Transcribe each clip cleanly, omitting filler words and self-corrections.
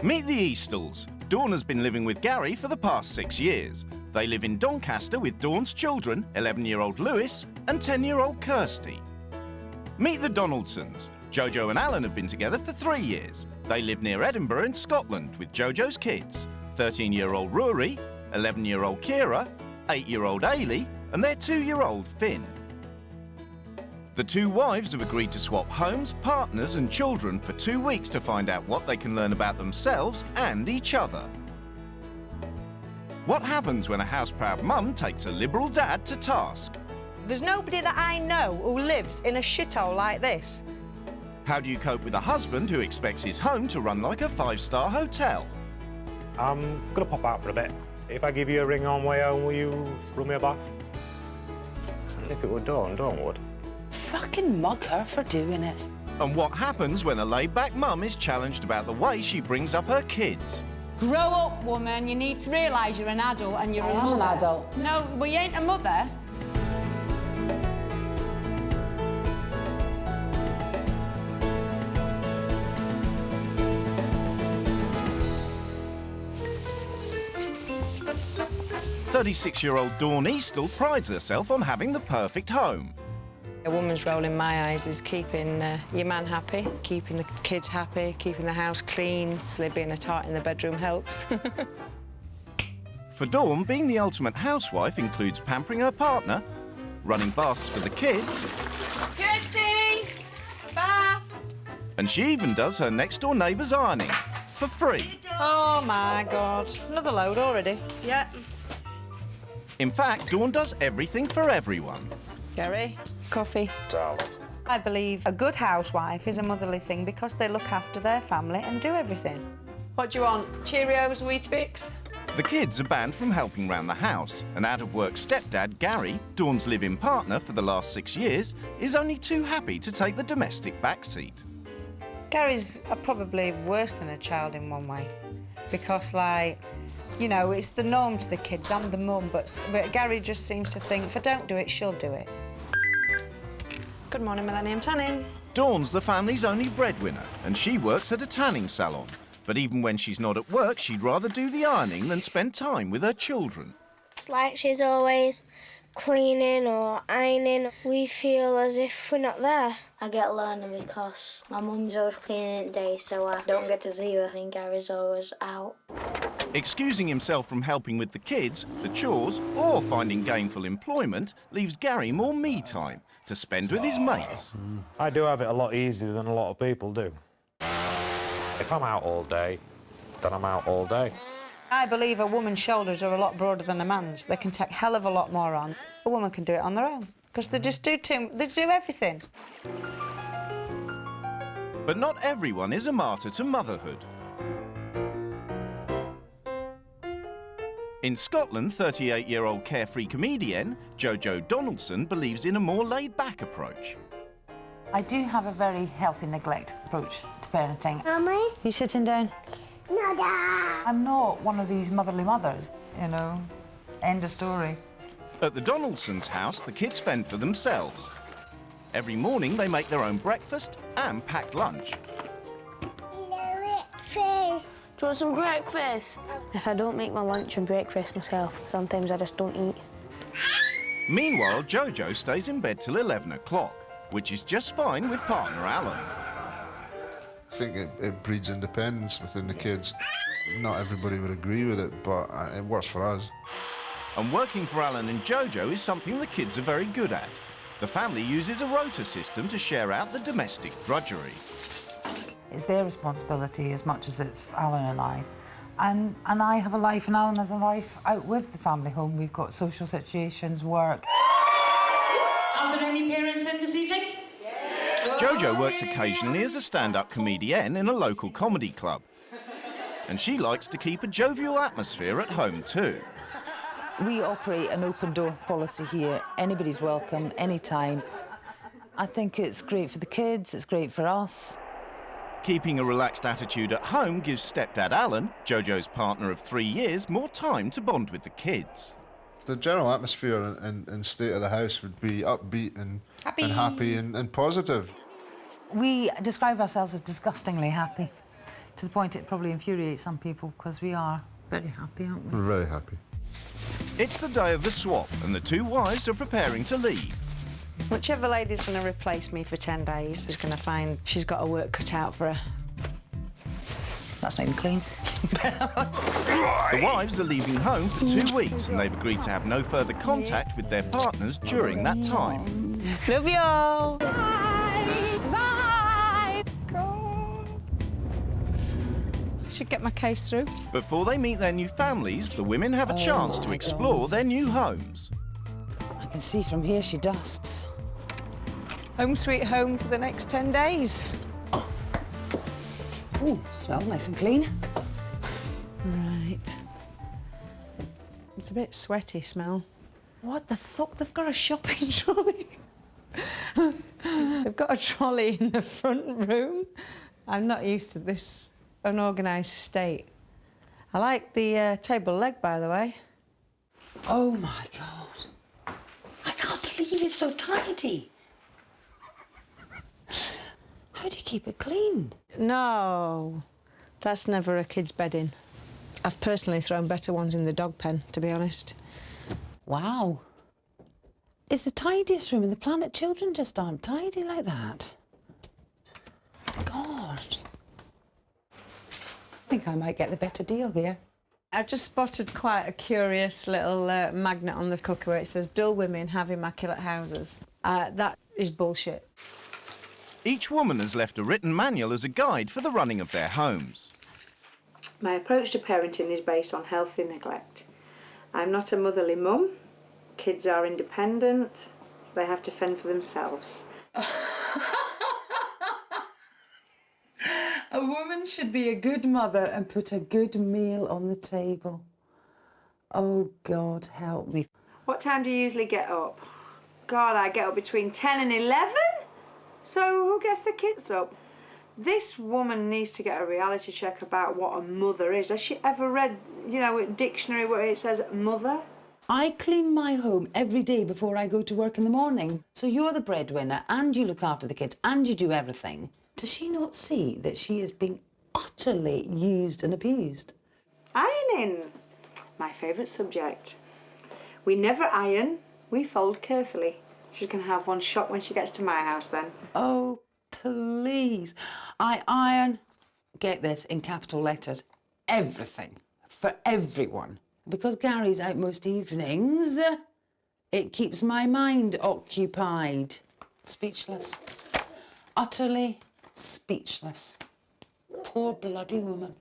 Meet the Eastals. Dawn has been living with Gary for the past 6 years. They live in Doncaster with Dawn's children, 11-year-old Lewis and 10-year-old Kirsty. Meet the Donaldsons. Jojo and Alan have been together for 3 years. They live near Edinburgh in Scotland with Jojo's kids, 13-year-old Rory, 11-year-old Kira, 8-year-old Ailey and their 2-year-old Finn. The two wives have agreed to swap homes, partners and children for 2 weeks to find out what they can learn about themselves and each other. What happens when a house-proud mum takes a liberal dad to task? There's nobody that I know who lives in a shithole like this. How do you cope with a husband who expects his home to run like a 5-star hotel? I'm going to pop out for a bit. If I give you a ring on way home, will you run me a bath? If it were Dawn would. Fucking mug her for doing it. And what happens when a laid-back mum is challenged about the way she brings up her kids? Grow up, woman. You need to realise you're an adult and you're a mother. I am an adult. No, well, you ain't a mother. "36-year-old Dawn Eastal prides herself on having the perfect home. A woman's role in my eyes is keeping your man happy, keeping the kids happy, keeping the house clean. Being a tart in the bedroom helps. For Dawn, being the ultimate housewife includes pampering her partner, running baths for the kids, Kirsty! Bath! and she even does her next-door neighbour's ironing for free. Oh, my God. Another load already. Yeah. In fact, Dawn does everything for everyone. Gary, coffee. Darling. I believe a good housewife is a motherly thing because they look after their family and do everything. What do you want? Cheerios, Weetabix? The kids are banned from helping round the house, and out-of-work stepdad Gary, Dawn's live-in partner for the last 6 years, is only too happy to take the domestic backseat. Gary's probably worse than a child in one way because, like, you know, it's the norm to the kids. I'm the mum, but Gary just seems to think if I don't do it, she'll do it. Good morning, Millennium Tanning. Dawn's the family's only breadwinner, and she works at a tanning salon. But even when she's not at work, she'd rather do the ironing than spend time with her children. It's like she's always cleaning or ironing. We feel as if we're not there. I get lonely because my mum's always cleaning at day, so I don't get to see her, and Gary's always out. Excusing himself from helping with the kids, the chores, or finding gainful employment leaves Gary more me time to spend with his mates. I do have it a lot easier than a lot of people do. If I'm out all day, then I'm out all day. I believe a woman's shoulders are a lot broader than a man's. They can take a hell of a lot more on. A woman can do it on their own because they just do they do everything. But not everyone is a martyr to motherhood. In Scotland, 38-year-old carefree comedian Jojo Donaldson believes in a more laid-back approach. I do have a very healthy neglect approach to parenting. Mummy? You sitting down? No, Dad. I'm not one of these motherly mothers, you know. End of story. At the Donaldsons' house, the kids fend for themselves. Every morning, they make their own breakfast and pack lunch. Breakfast. Do you want some breakfast? If I don't make my lunch and breakfast myself, sometimes I just don't eat. Meanwhile, Jojo stays in bed till 11 o'clock, which is just fine with partner Alan. I think it breeds independence within the kids. Not everybody would agree with it, but it works for us. And working for Alan and Jojo is something the kids are very good at. The family uses a rota system to share out the domestic drudgery. It's their responsibility as much as it's Alan and I. And I have a life and Alan has a life out with the family home. We've got social situations, work. Are there any parents in this evening? Jojo works occasionally as a stand-up comedienne in a local comedy club. And she likes to keep a jovial atmosphere at home too. We operate an open door policy here. Anybody's welcome, anytime. I think it's great for the kids, it's great for us. Keeping a relaxed attitude at home gives stepdad Alan, Jojo's partner of 3 years, more time to bond with the kids. The general atmosphere and state of the house would be upbeat and happy and positive. We describe ourselves as disgustingly happy, to the point it probably infuriates some people, because we are very happy, aren't we? We're very happy. It's the day of the swap, and the two wives are preparing to leave. Whichever lady's going to replace me for 10 days is going to find she's got her work cut out for her. That's not even clean. The wives are leaving home for 2 weeks, and they've agreed to have no further contact with their partners during that time. Love you all. Should get my case through. Before they meet their new families, the women have a chance to explore their new homes. I can see from here she dusts. Home sweet home for the next 10 days. Ooh, smells nice and clean. Right. It's a bit sweaty smell. What the fuck? They've got a shopping trolley. They've got a trolley in the front room. I'm not used to this unorganised state. I like the table leg, by the way. Oh, my God. I can't believe it's so tidy. How do you keep it clean? No, that's never a kid's bedding. I've personally thrown better ones in the dog pen, to be honest. Wow. It's the tidiest room in the planet. Children just aren't tidy like that. God. I think I might get the better deal here. I've just spotted quite a curious little magnet on the cooker where it says, "Dull women have immaculate houses." That is bullshit. Each woman has left a written manual as a guide for the running of their homes. My approach to parenting is based on healthy neglect. I'm not a motherly mum. Kids are independent. They have to fend for themselves. A woman should be a good mother and put a good meal on the table. Oh, God, help me. What time do you usually get up? God, I get up between 10 and 11? So who gets the kids up? This woman needs to get a reality check about what a mother is. Has she ever read, a dictionary where it says mother? I clean my home every day before I go to work in the morning. So you're the breadwinner and you look after the kids and you do everything. Does she not see that she is being utterly used and abused? Ironing. My favourite subject. We never iron, we fold carefully. She's going to have one shot when she gets to my house then. Oh, please. I iron, get this, in capital letters, everything, for everyone. Because Gary's out most evenings, it keeps my mind occupied. Speechless. Utterly speechless. Poor bloody woman.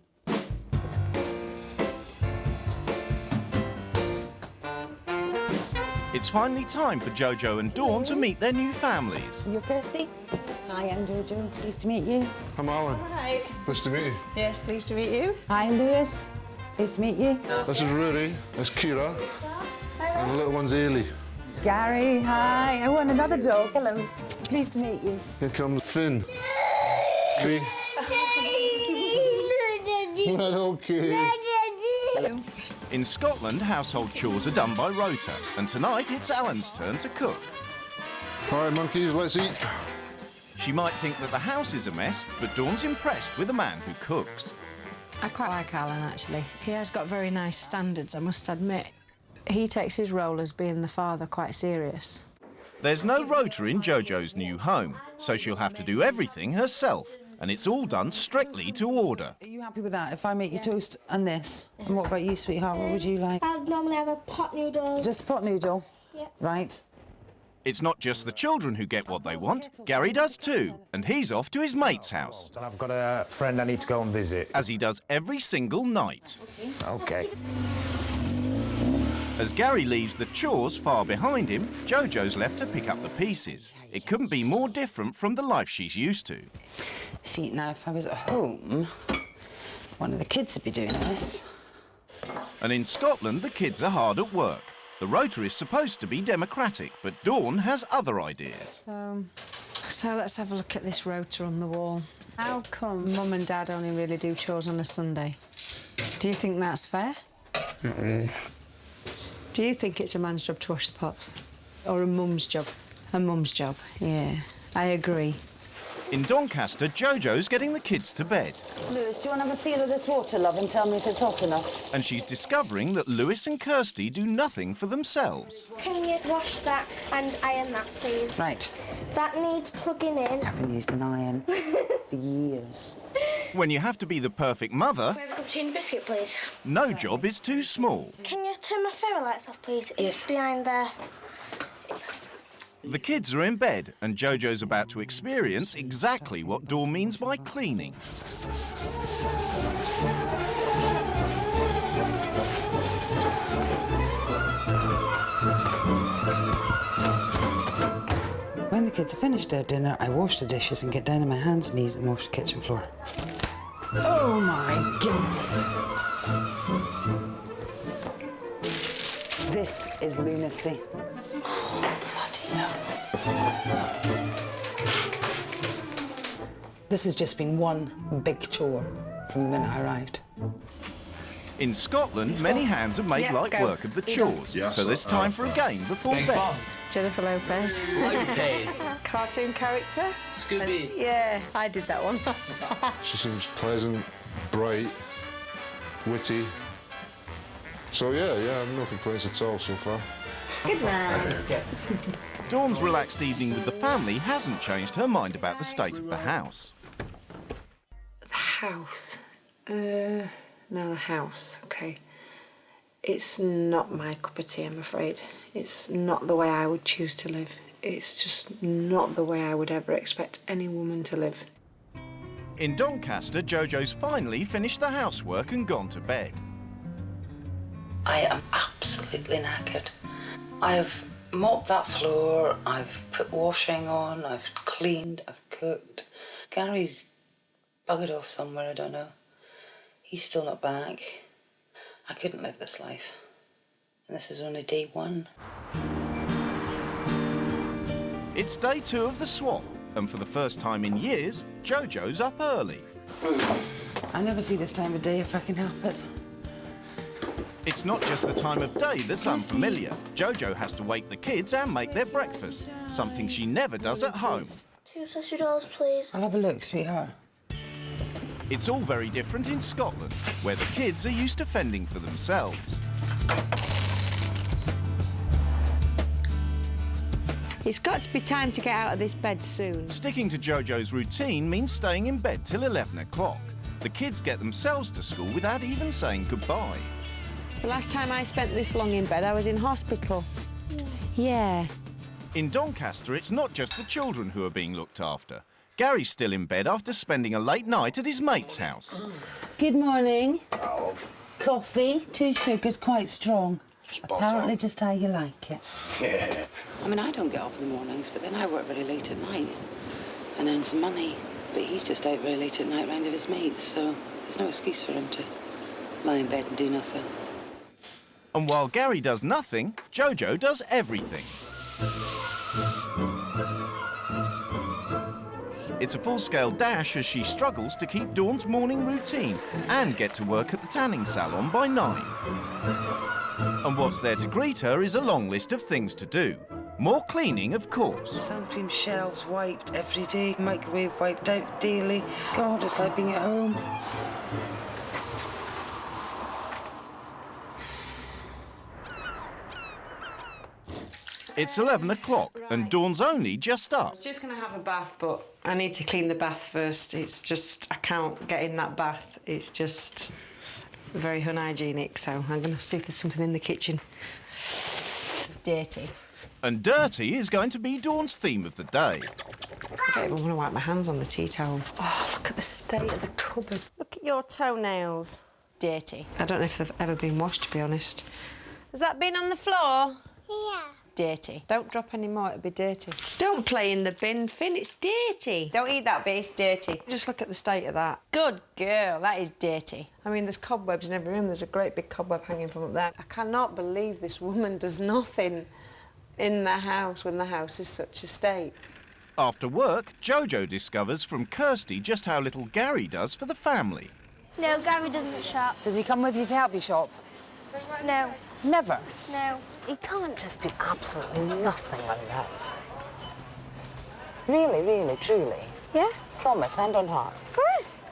It's finally time for Jojo and Dawn to meet their new families. You're Kirsty? Hi, I'm Jojo. Pleased to meet you. I'm Alan. Hi. Nice to meet you. Yes, pleased to meet you. Hi, Lewis. Pleased to meet you. This is Rory. This is Kira. And the little one's Ailey. Gary, hi. I want another dog. Hello. Pleased to meet you. Here comes Finn. Okay. Little kid. In Scotland, household chores are done by rota, and tonight it's Alan's turn to cook. All right, monkeys, let's eat. She might think that the house is a mess, but Dawn's impressed with a man who cooks. I quite like Alan, actually. He has got very nice standards, I must admit. He takes his role as being the father quite serious. There's no rota in Jojo's new home, so she'll have to do everything herself, and it's all done strictly to order. Are you happy with that? If I make you toast and this? And what about you, sweetheart? What would you like? I'd normally have a pot noodle. Just a pot noodle? Yep. Right. It's not just the children who get what they want. Gary does too, and he's off to his mate's house. And I've got a friend I need to go and visit. As he does every single night. OK. As Gary leaves the chores far behind him, Jojo's left to pick up the pieces. It couldn't be more different from the life she's used to. See, now, if I was at home, one of the kids would be doing this. And in Scotland, the kids are hard at work. The rota is supposed to be democratic, but Dawn has other ideas. So let's have a look at this rota on the wall. How come Mum and Dad only really do chores on a Sunday? Do you think that's fair? Not really. Do you think it's a man's job to wash the pots? Or a mum's job? A mum's job, yeah. I agree. In Doncaster, Jojo's getting the kids to bed. Lewis, do you want to have a feel of this water, love, and tell me if it's hot enough? And she's discovering that Lewis and Kirsty do nothing for themselves. Can you wash that and iron that, please? Right. That needs plugging in. I haven't used an iron for years. When you have to be the perfect mother, Can I have a cup of tea and a biscuit, please? no job is too small. Can you turn my fairy lights off, please? Yes. It's behind there. The kids are in bed, and Jojo's about to experience exactly what Dawn means by cleaning. When the kids have finished their dinner, I wash the dishes and get down on my hands and knees and wash the kitchen floor. Oh my goodness. This is lunacy. This has just been one big chore from the minute I arrived. In Scotland, many hands have made light go. work of the chores, so there's time for a game before bed. Jennifer Lopez. Lopez. Cartoon character. Scooby. Yeah, I did that one. She seems pleasant, bright, witty. So yeah, no complaints at all so far. Good night. Dawn's relaxed evening with the family hasn't changed her mind about the state of the house. The house. No, the house, okay. It's not my cup of tea, I'm afraid. It's not the way I would choose to live. It's just not the way I would ever expect any woman to live. In Doncaster, Jojo's finally finished the housework and gone to bed. I am absolutely knackered. I have mopped that floor, I've put washing on, I've cleaned, I've cooked. Gary's buggered off somewhere, I don't know. He's still not back. I couldn't live this life. And this is only day one. It's day 2 of the swap, and for the first time in years, Jojo's up early. I never see this time of day if I can help it. It's not just the time of day that's unfamiliar. Jojo has to wake the kids and make their breakfast, something she never does at home. 2 sausage rolls, please. I'll have a look, sweetheart. It's all very different in Scotland, where the kids are used to fending for themselves. It's got to be time to get out of this bed soon. Sticking to Jojo's routine means staying in bed till 11 o'clock. The kids get themselves to school without even saying goodbye. The last time I spent this long in bed, I was in hospital. Yeah. In Doncaster, it's not just the children who are being looked after. Gary's still in bed after spending a late night at his mate's house. Good morning. Coffee, 2 sugars, quite strong. Apparently just how you like it. Yeah. I mean, I don't get up in the mornings, but then I work very late at night and earn some money. But he's just out very late at night round with his mates, so there's no excuse for him to lie in bed and do nothing. And while Gary does nothing, Jojo does everything. It's a full-scale dash as she struggles to keep Dawn's morning routine and get to work at the tanning salon by 9. And what's there to greet her is a long list of things to do. More cleaning, of course. Sun cream shelves wiped every day, microwave wiped out daily. God, it's like being at home. It's 11 o'clock and Dawn's only just up. Just going to have a bath, but I need to clean the bath first. It's just, I can't get in that bath. It's just very unhygienic, so I'm going to see if there's something in the kitchen. Dirty. And dirty is going to be Dawn's theme of the day. I don't even want to wipe my hands on the tea towels. Oh, look at the state of the cupboard. Look at your toenails. Dirty. I don't know if they've ever been washed, to be honest. Has that been on the floor? Yeah. Dirty. Don't drop any more, it'll be dirty. Don't play in the bin, Finn, it's dirty. Don't eat that bit, it's dirty. Just look at the state of that. Good girl, that is dirty. I mean, there's cobwebs in every room. There's a great big cobweb hanging from up there. I cannot believe this woman does nothing in the house when the house is such a state. After work, Jojo discovers from Kirsty just how little Gary does for the family. No, Gary doesn't shop. Does he come with you to help you shop? No. Never? No. He can't just do absolutely nothing like that. Really, really, truly. Yeah? Promise, hand on heart. Promise.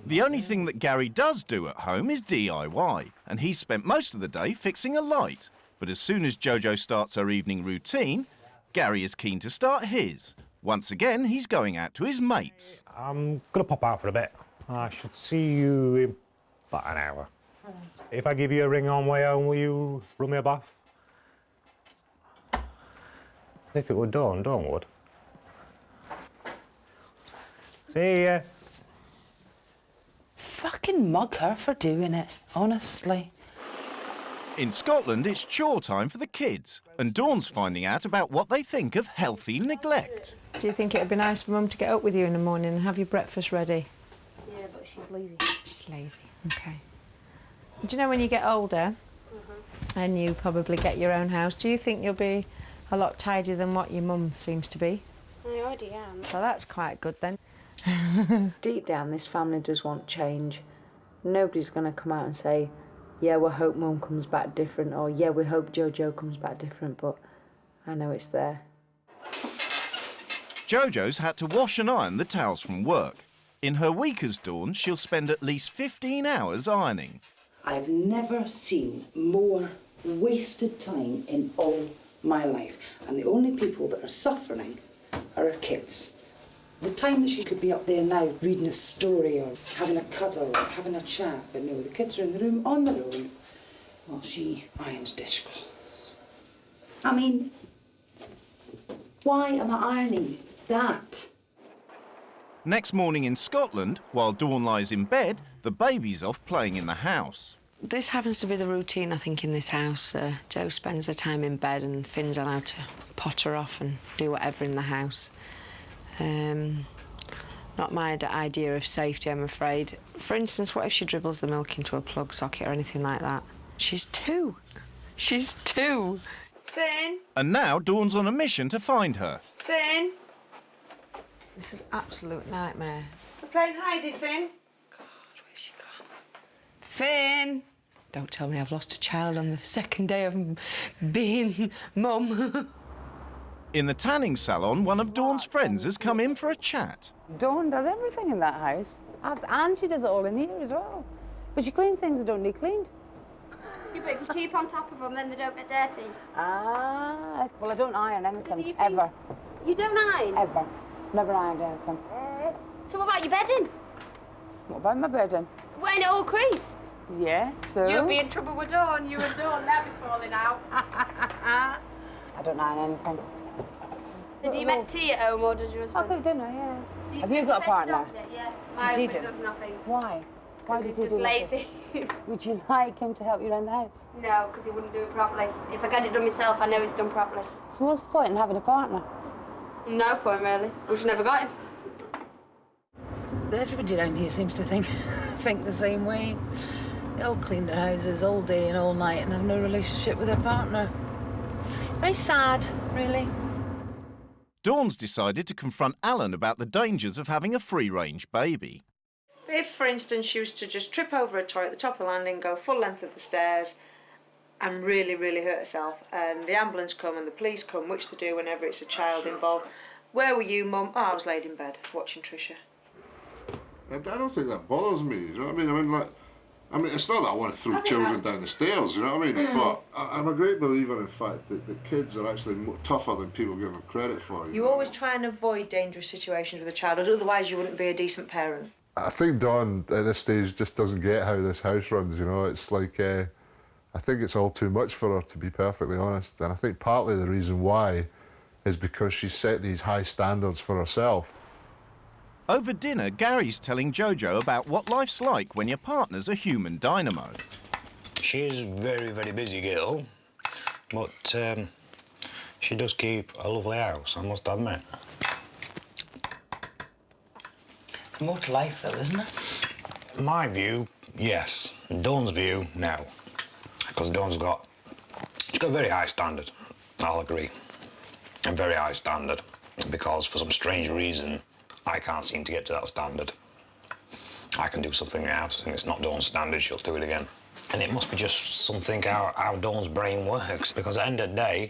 The only thing that Gary does do at home is DIY, and he's spent most of the day fixing a light. But as soon as Jojo starts her evening routine, Gary is keen to start his. Once again, he's going out to his mates. I'm going to pop out for a bit. I should see you in about an hour. If I give you a ring on way home, will you run me a bath? If it were Dawn would. See ya. Fucking mug her for doing it, honestly. In Scotland, it's chore time for the kids, and Dawn's finding out about what they think of healthy neglect. Do you think it'd be nice for Mum to get up with you in the morning and have your breakfast ready? Yeah, but she's lazy. She's lazy, OK. Do you know when you get older and you probably get your own house, do you think you'll be a lot tidier than what your mum seems to be? I already am. Well, that's quite good then. Deep down, this family does want change. Nobody's going to come out and say, yeah, we hope Mum comes back different, or yeah, we hope Jojo comes back different, but I know it's there. Jojo's had to wash and iron the towels from work. In her week as Dawn, she'll spend at least 15 hours ironing. I've never seen more wasted time in all my life. And the only people that are suffering are our kids. The time that she could be up there now reading a story or having a cuddle or having a chat, but no, the kids are in the room on their own while she irons dishcloths. I mean, why am I ironing that? Next morning in Scotland, while Dawn lies in bed, the baby's off playing in the house. This happens to be the routine, I think, in this house. Jo spends her time in bed and Finn's allowed to potter off and do whatever in the house. Not my idea of safety, I'm afraid. For instance, what if she dribbles the milk into a plug socket or anything like that? She's 2. She's 2. Finn? And now Dawn's on a mission to find her. Finn? This is absolute nightmare. We're playing hidey, Finn. God, where's she gone? Finn! Don't tell me I've lost a child on the second day of being mum. In the tanning salon, one of Dawn's friends has come in for a chat. Dawn does everything in that house. And she does it all in here as well. But she cleans things that don't need cleaned. Yeah, but if you keep on top of them, then they don't get dirty. Ah, well, I don't iron So anything, do you think- ever. You don't iron? Ever. Never ironed anything. So what about your bedding? What about my bedding? Wearing it all creased? Yes, so... You'll be in trouble with Dawn. You and Dawn, they'll be falling out. I don't iron anything. So do you make tea at home, or does your I husband? cook dinner, yeah. Do Have you got a partner? Yeah. Does My he husband do? does nothing. Why? Why Because does he he's do just nothing? lazy. Would you like him to help you around the house? No, because he wouldn't do it properly. If I get it done myself, I know it's done properly. So what's the point in having a partner? No point, really. We just never got him. Everybody down here seems to think the same way. They all clean their houses all day and all night and have no relationship with their partner. Very sad, really. Dawn's decided to confront Alan about the dangers of having a free-range baby. If, for instance, she was to just trip over a toy at the top of the landing, go full length of the stairs and really, really hurt herself, and the ambulance come and the police come, which they do whenever it's a child involved. Where were you, Mum? Oh, I was laid in bed watching Trisha. I don't think that bothers me, you know what I mean? It's not that I want to throw children down the stairs, you know what I mean? But I'm a great believer, in fact, that kids are actually tougher than people give them credit for. You always try and avoid dangerous situations with a child, otherwise you wouldn't be a decent parent. I think Dawn, at this stage, just doesn't get how this house runs, you know? It's like, I think it's all too much for her, to be perfectly honest. And I think partly the reason why is because she's set these high standards for herself. Over dinner, Gary's telling Jojo about what life's like when your partner's a human dynamo. She is a very, very busy girl, but she does keep a lovely house, I must admit. More to life, though, isn't it? My view, yes. Dawn's view, no. Because Dawn's got a very high standard, I'll agree. A very high standard, because for some strange reason, I can't seem to get to that standard. I can do something in the house, and it's not Dawn's standard, she'll do it again. And it must be just something how Dawn's brain works, because at the end of the day,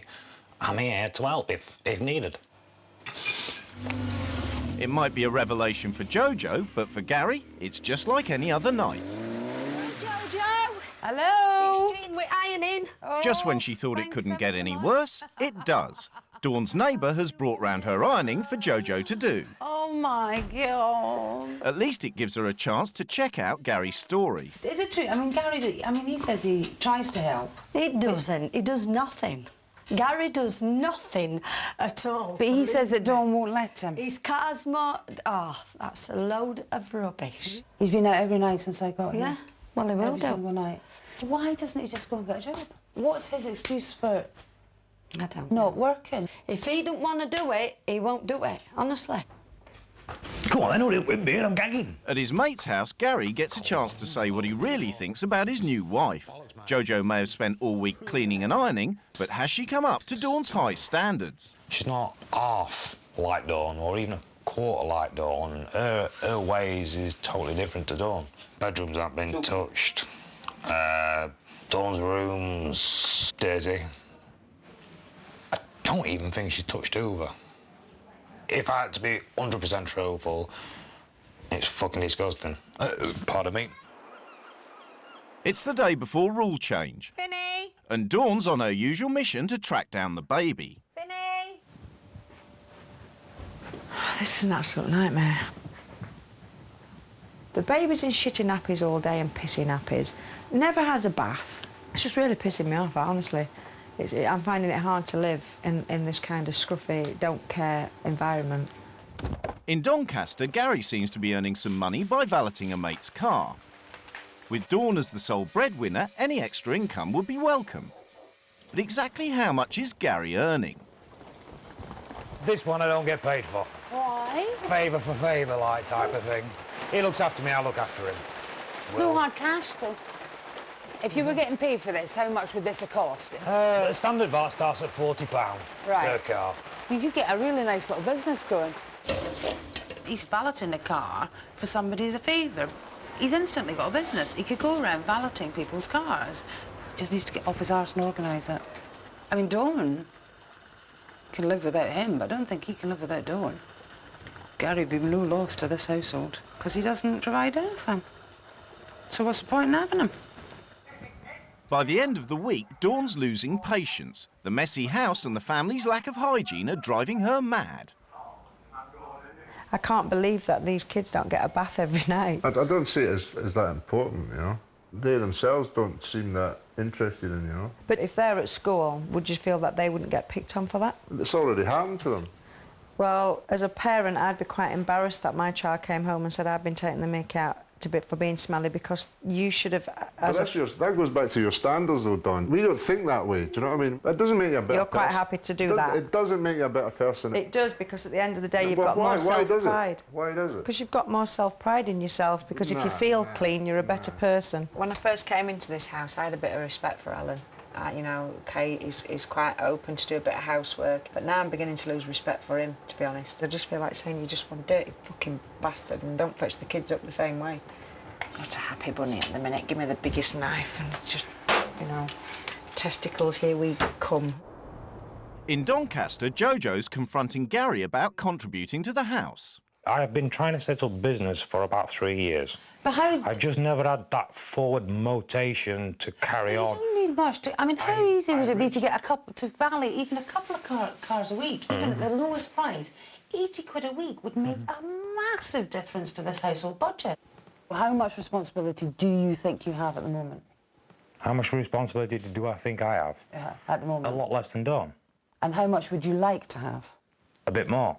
I'm here to help if needed. It might be a revelation for Jojo, but for Gary, it's just like any other night. Jojo! Hello? We're ironing. Just when she thought it couldn't get any worse, it does. Dawn's neighbour has brought round her ironing for Jojo to do. Oh, my God. At least it gives her a chance to check out Gary's story. Is it true? I mean, Gary, he says he tries to help. He doesn't. He does nothing. Gary does nothing at all. But he says that Dawn won't let him. His car's more... Oh, that's a load of rubbish. He's been out every night since I got here. Yeah, well, he will every do. single night. Why doesn't he just go and get a job? What's his excuse for I don't not working? If he don't want to do it, he won't do it, honestly. Come on, then, hurry up with me, I'm gagging. At his mate's house, Gary gets a chance to say what he really thinks about his new wife. Jojo may have spent all week cleaning and ironing, but has she come up to Dawn's high standards? She's not half like Dawn, or even a quarter like Dawn. Her ways is totally different to Dawn. Bedrooms haven't been touched. Dawn's room's dirty. I don't even think she's touched Hoover. If I had to be 100% truthful, it's fucking disgusting. Pardon me. It's the day before rule change. Finny! And Dawn's on her usual mission to track down the baby. Finny! This is an absolute nightmare. The baby's in shitty nappies all day and pissy nappies. Never has a bath. It's just really pissing me off, honestly. I'm finding it hard to live in this kind of scruffy, don't-care environment. In Doncaster, Gary seems to be earning some money by valeting a mate's car. With Dawn as the sole breadwinner, any extra income would be welcome. But exactly how much is Gary earning? This one I don't get paid for. Why? Favour for favour, like, type of thing. He looks after me, I look after him. It's no hard cash, though. If you were getting paid for this, how much would this have cost? Standard VAT starts at £40 per car. You could get a really nice little business going. He's valeting a car for somebody as a favour. He's instantly got a business. He could go around valeting people's cars. He just needs to get off his arse and organise it. I mean, Dawn can live without him, but I don't think he can live without Dawn. Gary would be no loss to this household, because he doesn't provide anything. So what's the point in having him? By the end of the week, Dawn's losing patience. The messy house and the family's lack of hygiene are driving her mad. I can't believe that these kids don't get a bath every night. I don't see it as that important, you know. They themselves don't seem that interested in, you know. But if they're at school, would you feel that they wouldn't get picked on for that? It's already happened to them. Well, as a parent, I'd be quite embarrassed that my child came home and said I'd been taking the mick out for being smelly, because you should have... That goes back to your standards, though, Dawn. We don't think that way, do you know what I mean? That doesn't make you a better person. You're quite happy to do that. It doesn't make you a better person. It does, because at the end of the day, you've got more self-pride. Why does it? Because you've got more self-pride in yourself, because if you feel clean, you're a better person. When I first came into this house, I had a bit of respect for Alan. You know, Kate is quite open to do a bit of housework, but now I'm beginning to lose respect for him, to be honest. I just feel like saying you're just one dirty fucking bastard and don't fetch the kids up the same way. Got a happy bunny at the minute. Give me the biggest knife and just, you know, testicles, here we come. In Doncaster, Jojo's confronting Gary about contributing to the house. I have been trying to set up business for about 3 years. But how... I've just never had that forward motivation to carry on. You don't need much to... I mean, how easy would it be to get a couple, to valet even a couple of cars a week, even at the lowest price? 80 quid a week would make a massive difference to this household budget. How much responsibility do you think you have at the moment? How much responsibility do I think I have? Yeah, at the moment. A lot less than Dawn. And how much would you like to have? A bit more.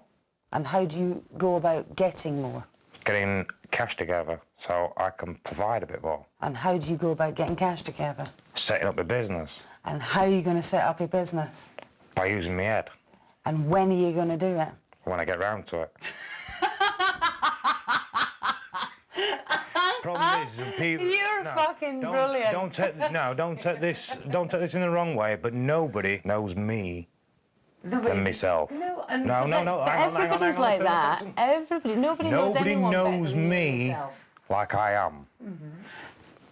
And how do you go about getting more? Getting cash together so I can provide a bit more. And how do you go about getting cash together? Setting up a business. And how are you going to set up your business? By using my head. And when are you going to do it? When I get round to it. Problem is, people. You're fucking brilliant. Don't take this in the wrong way. But nobody knows me than myself. No. Everybody's like that. Nobody knows anyone knows better than me yourself. like I am.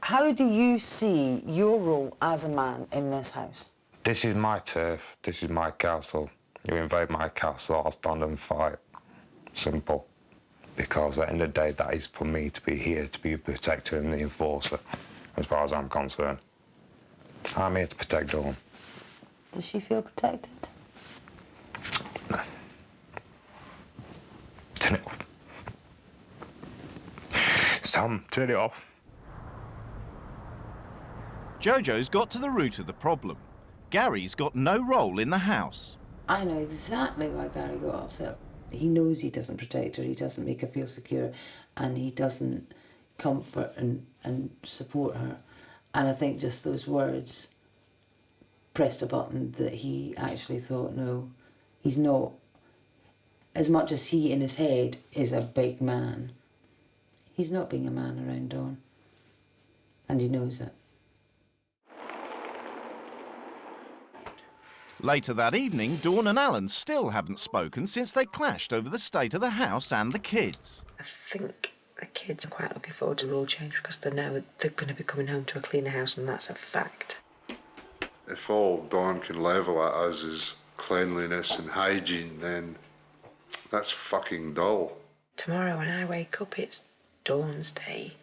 How do you see your role as a man in this house? This is my turf. This is my castle. You invade my castle, I'll stand and fight. Simple. because at the end of the day, that is for me to be here, to be a protector and the enforcer, as far as I'm concerned. I'm here to protect Dawn. Does she feel protected? No. Turn it off. Sam, turn it off. Jojo's got to the root of the problem. Gary's got no role in the house. I know exactly why Gary got upset. He knows he doesn't protect her, he doesn't make her feel secure, and he doesn't comfort and support her. And I think just those words pressed a button that he actually thought, no, he's not. As much as he in his head is a big man, he's not being a man around Dawn. And he knows it. Later that evening, Dawn and Alan still haven't spoken since they clashed over the state of the house and the kids. I think the kids are quite looking forward to the rule change because they know they're going to be coming home to a cleaner house, and that's a fact. If all Dawn can level at us is cleanliness and hygiene, then that's fucking dull. Tomorrow when I wake up, it's Dawn's day,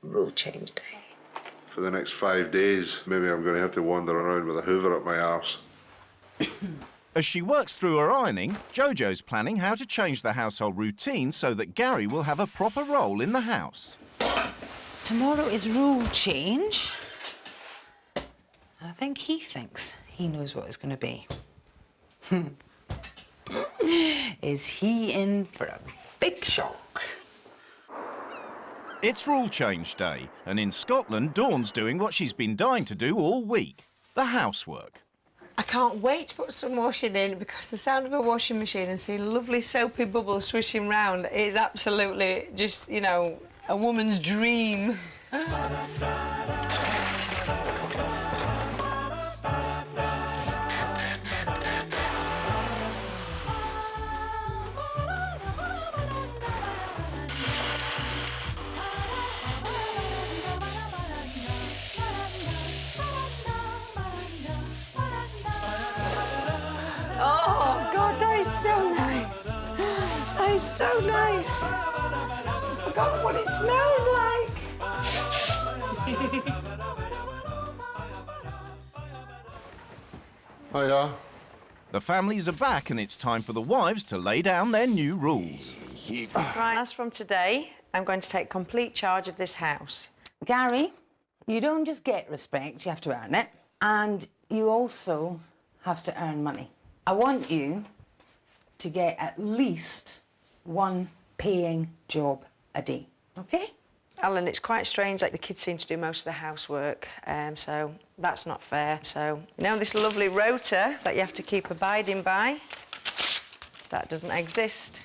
rule change day. For the next 5 days, maybe I'm going to have to wander around with a hoover up my arse. As she works through her ironing, Jojo's planning how to change the household routine so that Gary will have a proper role in the house. Tomorrow is rule change. I think he thinks he knows what it's going to be. Is he in for a big shock? It's rule change day, and in Scotland, Dawn's doing what she's been dying to do all week, the housework. I can't wait to put some washing in because the sound of a washing machine and seeing lovely soapy bubbles swishing round is absolutely just, you know, a woman's dream. Oh, God, that is so nice. That is so nice. I've forgotten what it smells like. Hiya. The families are back and it's time for the wives to lay down their new rules. Right, as from today, I'm going to take complete charge of this house. Gary, you don't just get respect, you have to earn it. And you also have to earn money. I want you to get at least one paying job a day, OK? Alan, it's quite strange that the kids seem to do most of the housework, so that's not fair. So, you know, this lovely rota that you have to keep abiding by, that doesn't exist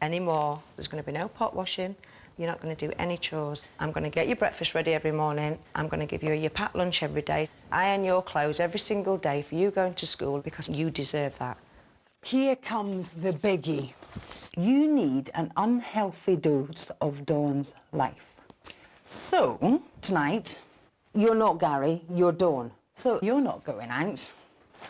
anymore. There's going to be no pot washing. You're not going to do any chores. I'm going to get your breakfast ready every morning. I'm going to give you your packed lunch every day. Iron your clothes every single day for you going to school because you deserve that. Here comes the biggie. You need an unhealthy dose of Dawn's life. So, tonight, you're not Gary, you're Dawn. So, you're not going out.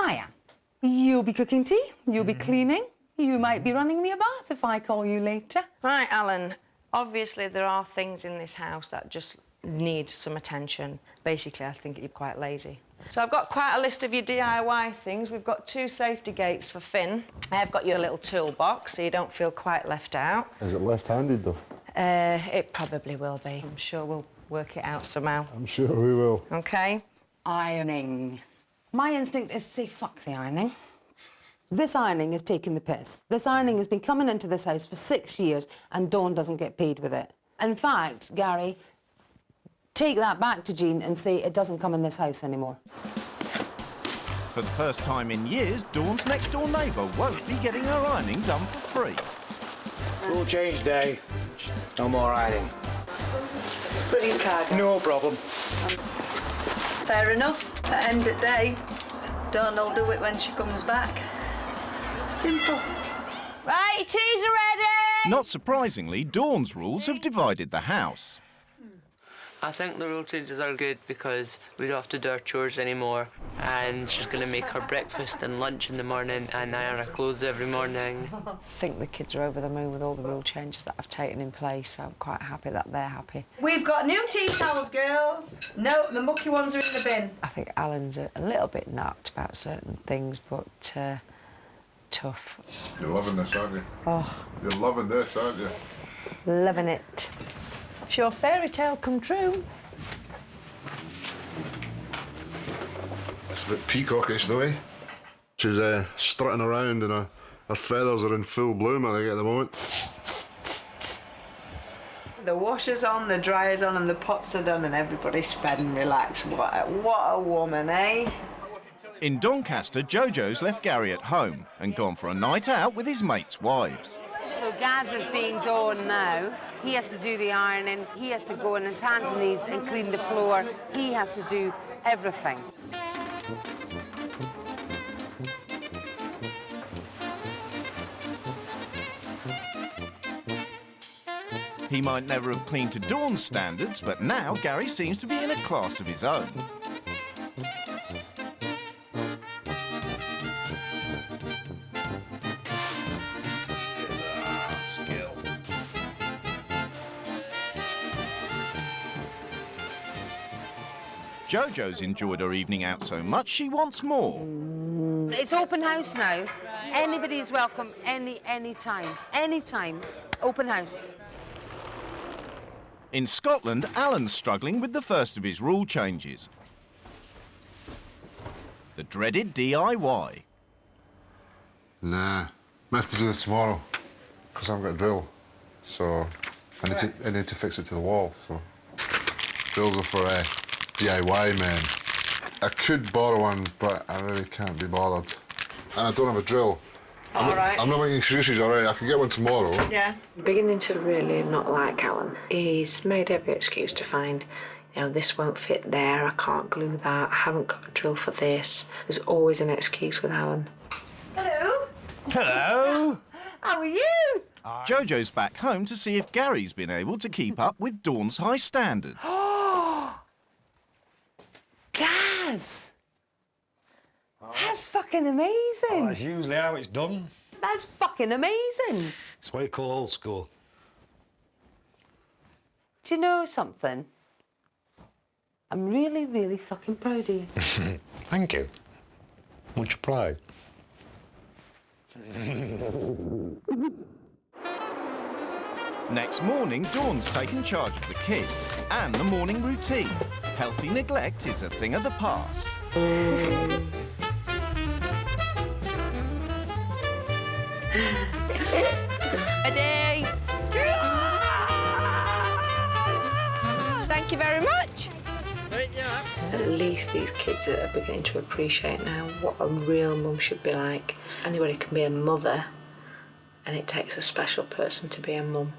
I am. You'll be cooking tea, you'll be cleaning, you might be running me a bath if I call you later. Right, Alan. Obviously, there are things in this house that just need some attention. Basically, I think you're quite lazy. So I've got quite a list of your DIY things. We've got 2 safety gates for Finn. I've got your little toolbox so you don't feel quite left out. Is it left-handed, though? It probably will be. I'm sure we'll work it out somehow. I'm sure we will. OK? Ironing. My instinct is to say, fuck the ironing. This ironing is taking the piss. This ironing has been coming into this house for 6 years and Dawn doesn't get paid with it. In fact, Gary, take that back to Jean and say it doesn't come in this house anymore. For the first time in years, Dawn's next-door neighbour won't be getting her ironing done for free. Rule change day. No more ironing. Brilliant cargo. No problem. Fair enough. At end of day, Dawn will do it when she comes back. Simple. Right, tea's ready! Not surprisingly, Dawn's rules have divided the house. I think the rule changes are good because we don't have to do our chores anymore, and she's going to make our breakfast and lunch in the morning and iron our clothes every morning. I think the kids are over the moon with all the rule changes that I've taken in place, so I'm quite happy that they're happy. We've got new tea towels, girls. No, the mucky ones are in the bin. I think Alan's a little bit knocked about certain things, but tough. You're loving this, aren't you? Oh. You're loving this, aren't you? Loving it. It's your fairy tale come true. It's a bit peacockish, the way. She's strutting around and her feathers are in full bloom, I think, at the moment. The washer's on, the dryer's on, and the pots are done, and everybody's fed and relaxed. What a woman, eh? In Doncaster, Jojo's left Gary at home and gone for a night out with his mates' wives. So Gaz is being done now. He has to do the ironing, he has to go on his hands and knees and clean the floor. He has to do everything. He might never have cleaned to Dawn's standards, but now Gary seems to be in a class of his own. Jojo's enjoyed her evening out so much she wants more. It's open house now. Anybody is welcome any time. Anytime. Open house. In Scotland, Alan's struggling with the first of his rule changes. The dreaded DIY. Nah, I have to do this tomorrow because I haven't got a drill. So I need to fix it to the wall. So drills are for DIY men. I could borrow one, but I really can't be bothered. And I don't have a drill. I'm not making excuses, all right? I can get one tomorrow. Yeah. Beginning to really not like Alan. He's made every excuse to find, you know, this won't fit there, I can't glue that, I haven't got a drill for this. There's always an excuse with Alan. Hello. Hello. How are you? Jojo's back home to see if Gary's been able to keep up with Dawn's high standards. Gaz! That's fucking amazing. Oh, that's usually how it's done. That's fucking amazing. It's what you call old school. Do you know something? I'm really, really fucking proud of you. Thank you. Much pride. Next morning, Dawn's taken charge of the kids and the morning routine. Healthy neglect is a thing of the past. Ready? Thank you very much. At least these kids are beginning to appreciate now what a real mum should be like. Anybody can be a mother, and it takes a special person to be a mum.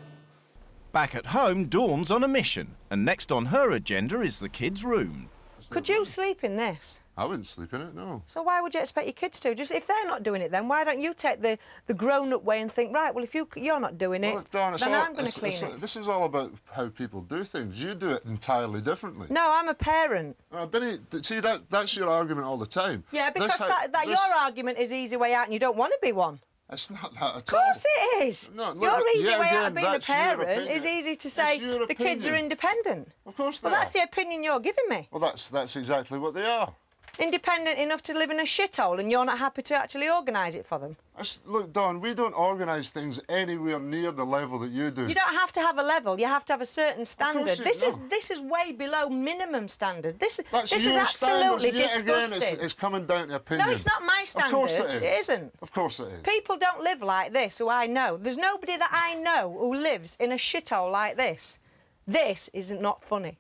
Back at home, Dawn's on a mission, and next on her agenda is the kids' room. Could you sleep in this? I wouldn't sleep in it, no. So why would you expect your kids to? Just if they're not doing it, then why don't you take the grown-up way and think, right? Well, if you're not doing it, Dawn, then I'm going to clean it. This is all about how people do things. You do it entirely differently. No, I'm a parent. Benny, see, that's your argument all the time. Yeah, because your argument is easy way out, and you don't want to be one. It's not that at all. Of course it is. No, look, your easy way out of being a that's your parent opinion. is easy to say your the kids are opinion. independent. Of course they Well, are. that's the opinion you're giving me. Well, that's exactly what they are. Independent enough to live in a shithole, and you're not happy to actually organise it for them. Look, Dawn, we don't organise things anywhere near the level that you do. You don't have to have a level. You have to have a certain standard. you This is way below minimum standard. This That's is your absolutely standards. Yet disgusting. again, it's coming down to opinion. No, it's not my Of course standards. it is. It isn't. Of course it is. People don't live like this who I know. There's nobody that I know who lives in a shithole like this. This is not funny.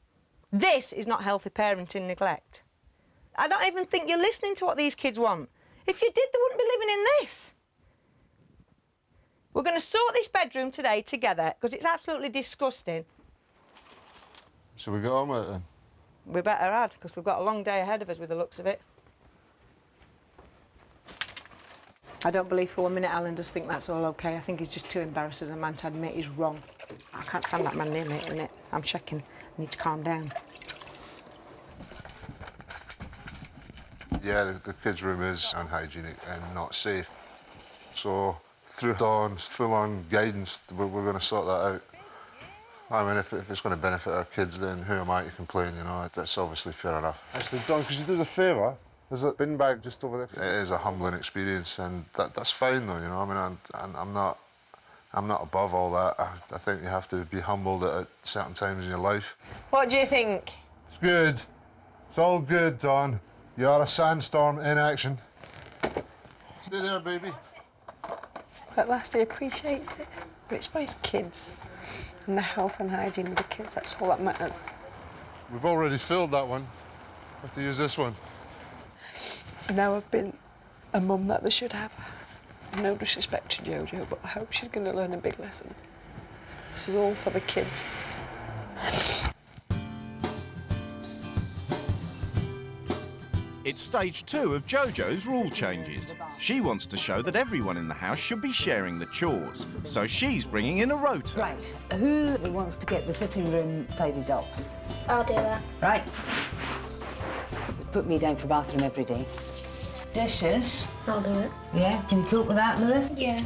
This is not healthy parenting neglect. I don't even think you're listening to what these kids want. If you did, they wouldn't be living in this. We're going to sort this bedroom today together because it's absolutely disgusting. Shall we get on with it then? We better add, because we've got a long day ahead of us with the looks of it. I don't believe for 1 minute Alan does think that's all OK. I think he's just too embarrassed as a man to admit he's wrong. I can't stand that man near me at the minute. I'm checking You need to calm down. Yeah, the kids' room is unhygienic and not safe. So, through Dawn's full-on guidance, we're going to sort that out. I mean, if it's going to benefit our kids, then who am I to complain, you know? That's obviously fair enough. Actually, Dawn, could you do us a favour? There's a bin bag just over there. It is a humbling experience, and that's fine, though, you know? I mean, I'm not above all that. I think you have to be humbled at certain times in your life. What do you think? It's good. It's all good, Dawn. You are a sandstorm in action. Stay there, baby. At last he appreciates it. But it's for his kids. And the health and hygiene of the kids, that's all that matters. We've already filled that one. Have to use this one. Now I've been a mum that they should have. No disrespect to Jojo, but I hope she's going to learn a big lesson. This is all for the kids. It's stage 2 of Jojo's rule changes. She wants to show that everyone in the house should be sharing the chores, so she's bringing in a rota. Right, who wants to get the sitting room tidied up? I'll do that. Right. Put me down for bathroom every day. Dishes. I'll do it. Yeah, can you cope with that, Lewis? Yeah.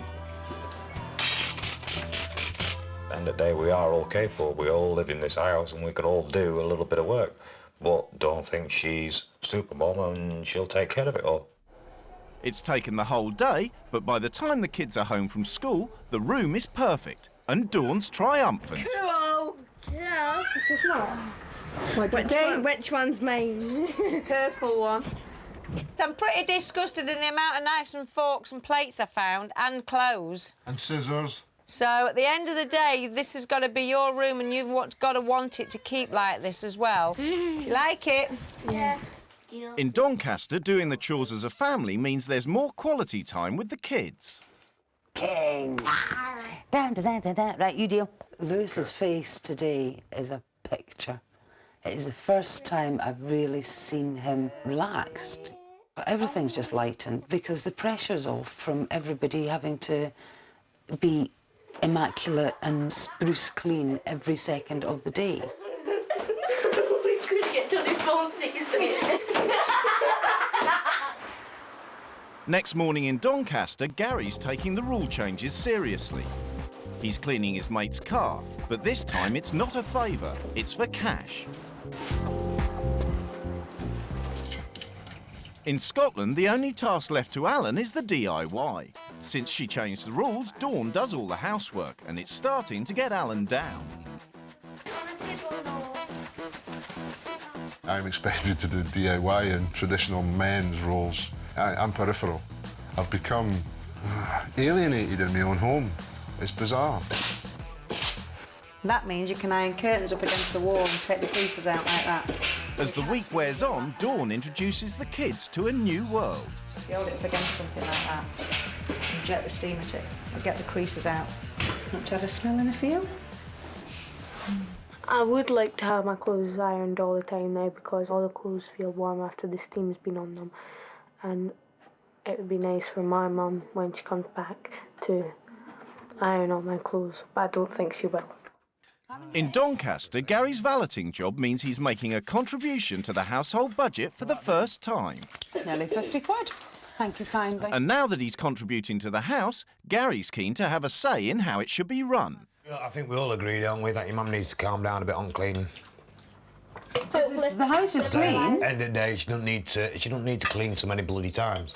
End of the day, we are all capable. We all live in this house and we can all do a little bit of work. But don't think she's Supermom and she'll take care of it all. It's taken the whole day, but by the time the kids are home from school, the room is perfect and Dawn's triumphant. Cool. Yeah. This is not. Which one's mine? Purple one. I'm pretty disgusted in the amount of knives and forks and plates I found, and clothes. And scissors. So at the end of the day, this has got to be your room and you've got to want it to keep like this as well. Do you like it? Yeah. In Doncaster, doing the chores as a family means there's more quality time with the kids. King. Down, down, down, down. Right, you deal. Lewis's face today is a picture. It is the first time I've really seen him relaxed. Everything's just lightened because the pressure's off from everybody having to be immaculate and spruce clean every second of the day. We could get Johnny Form 60. Next morning in Doncaster, Gary's taking the rule changes seriously. He's cleaning his mate's car, but this time it's not a favour, it's for cash. In Scotland, the only task left to Alan is the DIY. Since she changed the rules, Dawn does all the housework, and it's starting to get Alan down. I'm expected to do DIY in traditional men's roles. I'm peripheral. I've become alienated in my own home. It's bizarre. That means you can iron curtains up against the wall and take the creases out like that. As the week wears on, Dawn introduces the kids to a new world. You hold it up against something like that, inject the steam at it, and get the creases out. Want to have a smell and a feel? I would like to have my clothes ironed all the time now because all the clothes feel warm after the steam's been on them. And it would be nice for my mum, when she comes back, to iron all my clothes, but I don't think she will. In Doncaster, Gary's valeting job means he's making a contribution to the household budget for the first time. It's nearly 50 quid. Thank you kindly. And now that he's contributing to the house, Gary's keen to have a say in how it should be run. I think we all agree, don't we, that your mum needs to calm down a bit on cleaning. The house is clean. End of the day, she don't need to clean so many bloody times.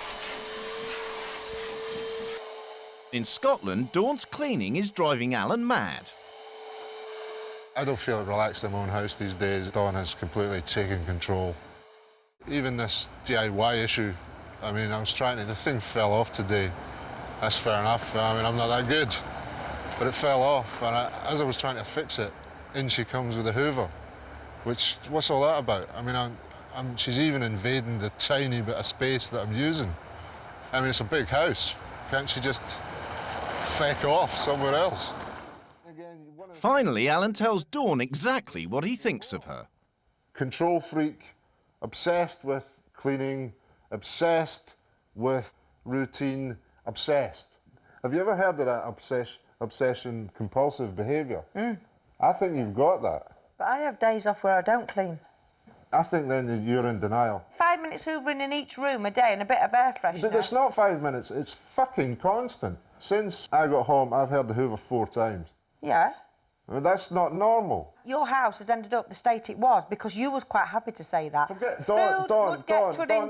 In Scotland, Dawn's cleaning is driving Alan mad. I don't feel relaxed in my own house these days. Dawn has completely taken control. Even this DIY issue, I mean, I was trying to... The thing fell off today. That's fair enough. I mean, I'm not that good. But it fell off, and as I was trying to fix it, in she comes with a hoover. Which, what's all that about? I mean, she's even invading the tiny bit of space that I'm using. I mean, it's a big house. Can't she just feck off somewhere else? Finally, Alan tells Dawn exactly what he thinks of her. Control freak, obsessed with cleaning, obsessed with routine, obsessed. Have you ever heard of that obsession compulsive behaviour? I think you've got that. But I have days off where I don't clean. I think then you're in denial. 5 minutes hoovering in each room a day and a bit of air freshener. But it's not 5 minutes, it's fucking constant. Since I got home, I've heard the hoover 4 times. Yeah. I mean, that's not normal. Your house has ended up the state it was because you was quite happy to say that. Forget, Dawn,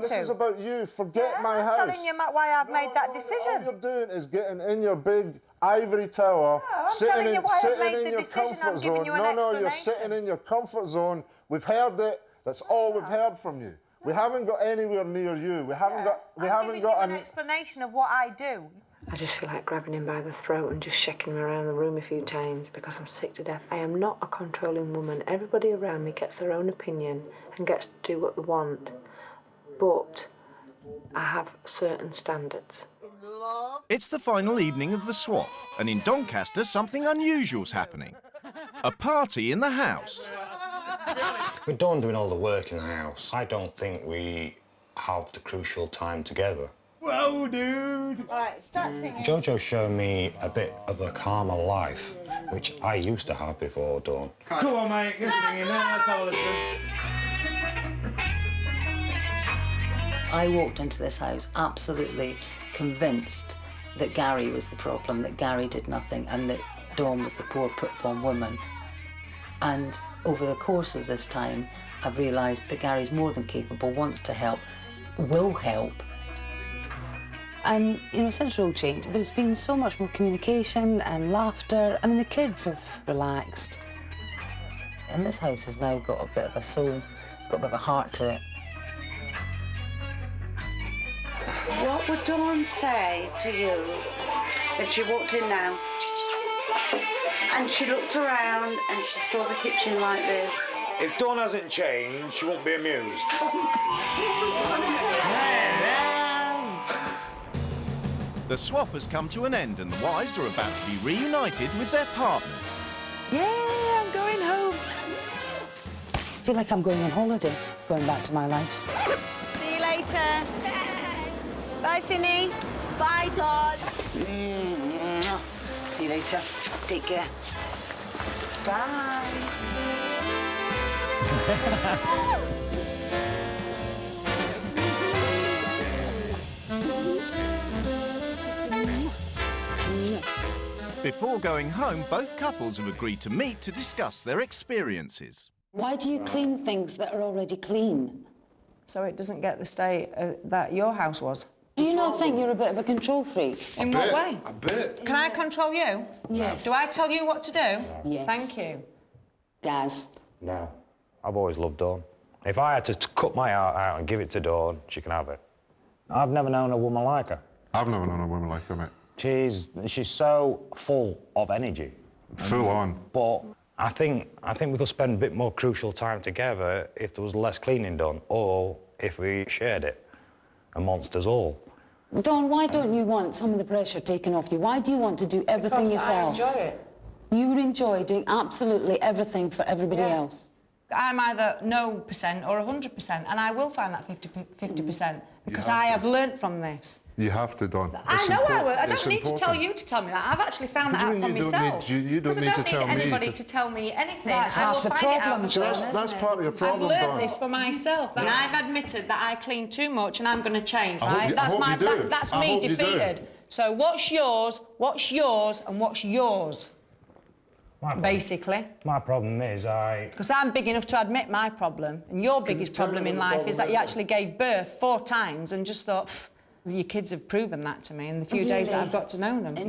this is about you. Forget my house. I'm telling you why I've made that decision. All you're doing is getting in your big ivory tower, sitting in your comfort zone. No, you're sitting in your comfort zone. We've heard it. That's all we've heard from you. We haven't got anywhere near you. We haven't got an explanation of what I do. I just feel like grabbing him by the throat and just shaking him around the room a few times because I'm sick to death. I am not a controlling woman. Everybody around me gets their own opinion and gets to do what they want. But I have certain standards. It's the final evening of the swap, and in Doncaster, something unusual's happening. A party in the house. With Dawn doing all the work in the house, I don't think we have the crucial time together. Whoa, dude! All right, start singing. Jojo showed me a bit of a calmer life, which I used to have before Dawn. Come on, mate, get singing now, let's have a listen. I walked into this house absolutely convinced that Gary was the problem, that Gary did nothing, and that Dawn was the poor put-upon woman. And over the course of this time, I've realised that Gary's more than capable, wants to help, will help. And, you know, since Road changed, there's been so much more communication and laughter. I mean, the kids have relaxed. And this house has now got a bit of a soul, got a bit of a heart to it. What would Dawn say to you if she walked in now and she looked around and she saw the kitchen like this? If Dawn hasn't changed, she won't be amused. The swap has come to an end and the wives are about to be reunited with their partners. Yeah, I'm going home. I feel like I'm going on holiday, going back to my life. See you later. Bye, Finny. Bye, Dawn. See you later. Take care. Bye. Before going home, both couples have agreed to meet to discuss their experiences. Why do you clean things that are already clean? So it doesn't get the state that your house was. Do you not think you're a bit of a control freak? In what way? A bit. Can I control you? Yes. Do I tell you what to do? Yes. Thank you. Gaz. No. I've always loved Dawn. If I had to cut my heart out and give it to Dawn, she can have it. I've never known a woman like her. I've never known a woman like her, mate. She's so full of energy. Full on. But I think we could spend a bit more crucial time together if there was less cleaning done, or if we shared it amongst us all. Dawn, why don't you want some of the pressure taken off you? Why do you want to do everything yourself? I enjoy it. You would enjoy doing absolutely everything for everybody else. I'm either 0% or 100%, and I will find that 50%, because I have learnt from this. You have to, Dawn. I know I will. I don't need to tell you to tell me that. I've actually found that out for myself. You don't need to tell me. I don't need anybody to tell me anything. That's I will half the find it out problem, myself. So that's part of your problem, I've Dawn. learnt this for myself, and I've admitted that I clean too much, and I'm going to change. I hope Right? you- That's I hope you do. That's I me hope you do. defeated. So what's yours, and what's yours? Basically. My problem is Because I'm big enough to admit my problem, and your biggest problem in life is that you actually gave birth 4 times and just thought, your kids have proven that to me in the few days that I've got to know them. In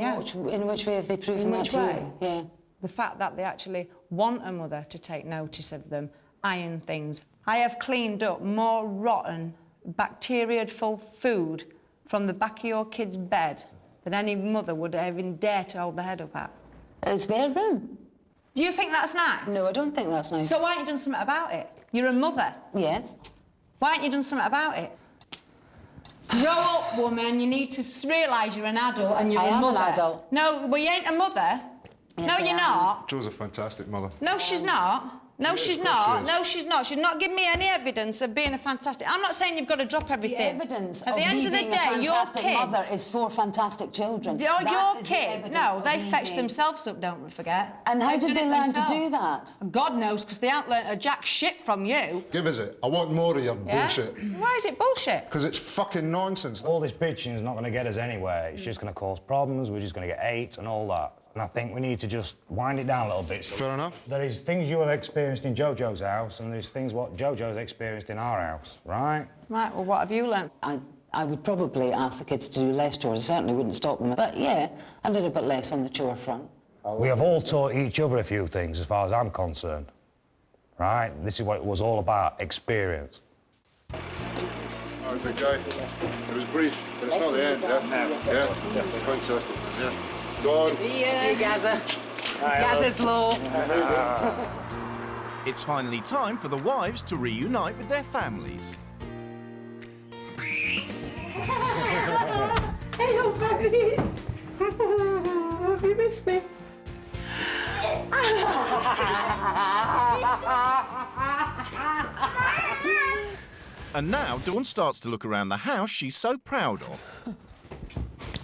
which way have they proven that to you? Yeah. The fact that they actually want a mother to take notice of them, iron things. I have cleaned up more rotten, bacteria-full food from the back of your kid's bed than any mother would even dare to hold their head up at. It's their room. Do you think that's nice? No, I don't think that's nice. So why haven't you done something about it? You're a mother. Yeah. Why haven't you done something about it? Grow up, woman. You need to realise you're an adult and you're a mother. I am an adult. No, well, you ain't a mother. Yes, no, I you're am. not. Jo's a fantastic mother. No, she's not. No, she's not. No, she's not. She's not giving me any evidence of being a fantastic... I'm not saying you've got to drop everything. The evidence At the end of the day, your kids... mother is 4 fantastic children. Your kid... No, they fetched themselves up, don't forget. And how did they learn to do that? God knows, because they haven't learnt a jack shit from you. Give us it. I want more of your bullshit. Why is it bullshit? Because it's fucking nonsense. All this bitching is not going to get us anywhere. It's just going to cause problems, we're just going to get hate and all that. And I think we need to just wind it down a little bit. Fair enough. There is things you have experienced in Jojo's house, and there's things what Jojo's experienced in our house, right? Right, well, what have you learnt? I would probably ask the kids to do less chores. I certainly wouldn't stop them. But, yeah, a little bit less on the chore front. We have all taught each other a few things, as far as I'm concerned. Right? This is what it was all about, experience. That was a guy. It was brief, but it's not the end, yeah? Fantastic, yeah. Dawn. See you, Gaza. Gaza's law. It's finally time for the wives to reunite with their families. Hello, baby. Have you missed me? And now Dawn starts to look around the house she's so proud of.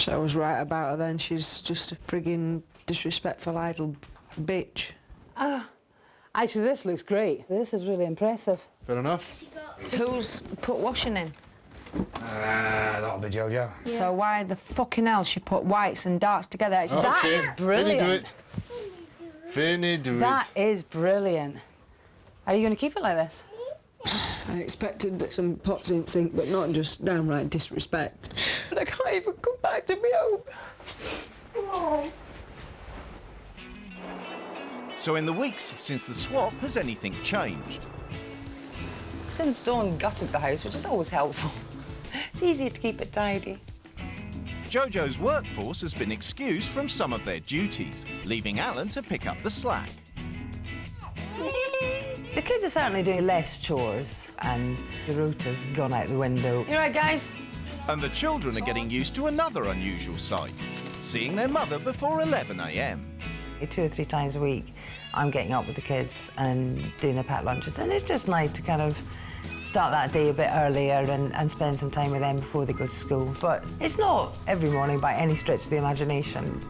I was right about her then. She's just a frigging disrespectful, idle bitch. Actually, this looks great. This is really impressive. Fair enough. Who's put washing in? That'll be Jojo. Yeah. So why the fucking hell she put whites and darks together? Okay. That is brilliant. Finny do it. That is brilliant. Are you going to keep it like this? I expected some pots in sink, but not just downright disrespect. But I can't even come back to my home. Oh. So in the weeks since the swap, has anything changed? Since Dawn gutted the house, which is always helpful, it's easier to keep it tidy. Jojo's workforce has been excused from some of their duties, leaving Alan to pick up the slack. The kids are certainly doing less chores, and the rota's gone out the window. You right, guys? And the children are getting used to another unusual sight, seeing their mother before 11 a.m. 2 or 3 times a week, I'm getting up with the kids and doing their packed lunches, and it's just nice to kind of start that day a bit earlier and spend some time with them before they go to school. But it's not every morning by any stretch of the imagination.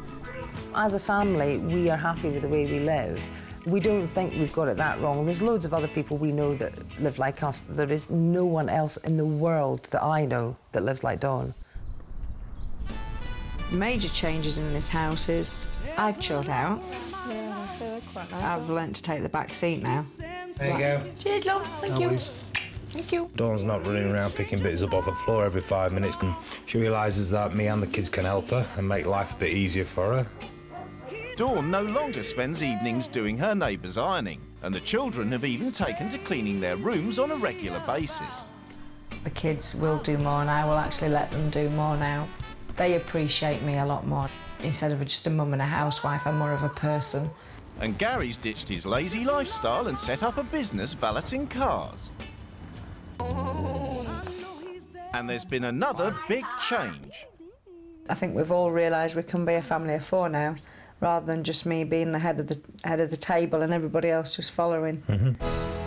As a family, we are happy with the way we live. We don't think we've got it that wrong. There's loads of other people we know that live like us. There is no one else in the world that I know that lives like Dawn. Major changes in this house is I've chilled out. Yeah, so they're quite nice. I've learnt to take the back seat now. There you go. Cheers, love. Thank you. Always. Thank you. Dawn's not running around picking bits up off the floor every 5 minutes. She realises that me and the kids can help her and make life a bit easier for her. Dawn no longer spends evenings doing her neighbours' ironing, and the children have even taken to cleaning their rooms on a regular basis. The kids will do more, and I will actually let them do more now. They appreciate me a lot more. Instead of just a mum and a housewife, I'm more of a person. And Gary's ditched his lazy lifestyle and set up a business valeting cars. And there's been another big change. I think we've all realised we can be a family of 4 now, rather than just me being the head of the table and everybody else just following. Mm-hmm.